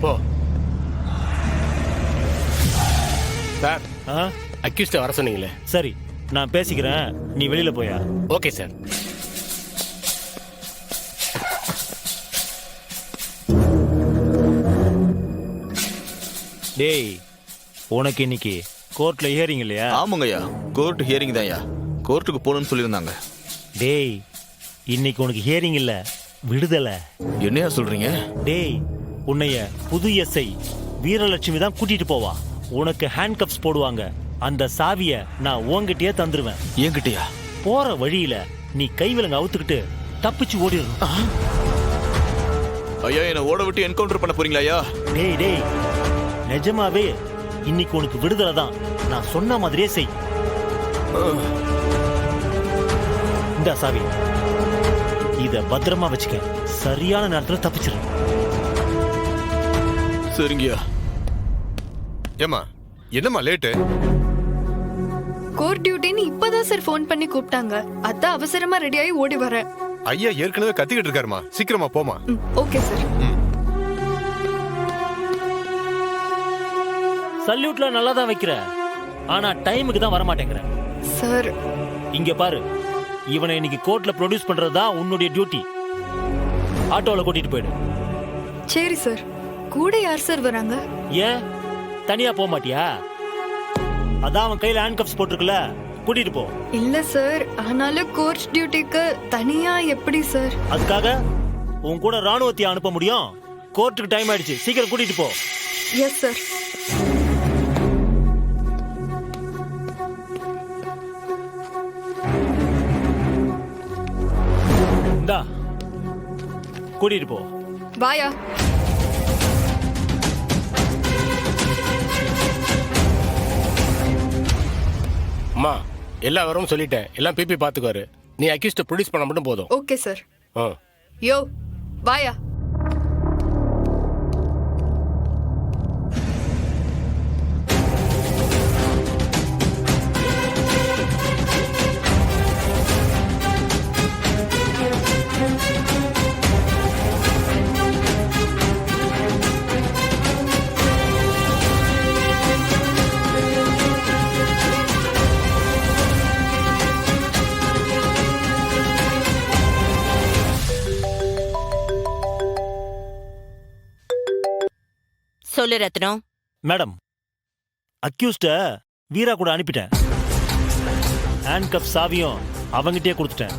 போ. சார், அக்யூஸ்ட வர சொன்னீங்களே. சரி, நான் பேசிக்கிறேன், நீ வெளியில போயா. Okay sir. டேய், உனக்கு இன்னைக்கு கோர்ட்ல ஹியரிங் இல்லையா? ஆமாங்கய்யா, கோர்ட் ஹியரிங் தான்யா. கோர்ட்டுக்கு போகணும்னு சொல்லியிருந்தாங்க. டேய், இன்னைக்கு உனக்கு ஹியரிங் இல்ல, விடுதலை. என்னையா சொல்றீங்க? டேய், உன்னைய புது எஸ்ஐ வீரலட்சுமி தான் கூட்டிட்டு போவா. உனக்கு ஹேண்ட் கப்ஸ் போடுவாங்க. அந்த சாவிய நான் உன்கிட்டயே தந்துருவேன். என்கிட்டயா? போற வழியில நீ கைவிலங்க அவுத்துக்கிட்டு தப்பிச்சு ஓடிடணும். ஐயா, என்ன ஓட விட்டு என்கவுண்டர் பண்ண போறீங்களா ஐயா? டேய் டேய், நிஜமாவே இன்னைக்கு உனக்கு விடுதலை தான். நான் சொன்ன மாதிரியே செய். இந்த சாவி, இத பத்திரமா வச்சுக்க. சரியான நேரத்துல தப்பிச்சிரு. சரிங்கய்யா. ஏமா, என்னம்மா லேட்டு? கோர்ட் டியூட்டின்னு இப்பதான் சார் ஃபோன் பண்ணி கூப்பிட்டாங்க. அதான் அவசரமா ரெடியாகி ஓடி வரேன். ஐயா ஏற்கனவே கத்திக்கிட்டு இருக்காருமா, சீக்கிரமா போமா. Okay sir. சல்யூட்ல நல்லா தான் வைக்கிற, ஆனா டைமுக்கு தான் வர மாட்டேங்கிற. சார், இங்க பாரு, இவனை இன்னைக்கு கோர்ட்ல ப்ரொடியூஸ் பண்றதுதான் உன்னுடைய டியூட்டி. ஆட்டோல கூட்டிட்டு போயிடு. சரி சார். கூட யார் சார் வராங்க? ஏன் தனியா போக மாட்டியா? அதான் அவன் கையில ஹேண்ட் கப்ஸ் போட்டிருக்குல, கூட்டிட்டு போ. இல்ல சார், ஆனாலும் கோர்ட் டியூட்டிக்கு தனியா எப்படி சார்? அதுக்காக உன் கூட ராணுவத்தை அனுப்ப முடியும்? கோர்ட்டுக்கு டைம் ஆயிடுச்சு, சீக்கிரம் கூட்டிட்டு போ. Yes sir. இந்தா, கூட்டிட்டு போ. வாயா. அம்மா, எல்லா வரவும் சொல்லிட்டேன். எல்லாம் பிபி பாத்துக்குவாரு. நீ அக்யூஸ்ட ப்ரொடியூஸ் பண்ண மட்டும் போதும். Okay sir. ஆ. யோ, வாயா. சொல்லு ரத்னம். மேடம், அக்யூஸ்ட வீரா கூட அனுப்பிட்டேன். ஹேண்ட் கப் சாவியும் அவங்கிட்டே கொடுத்துட்டேன்.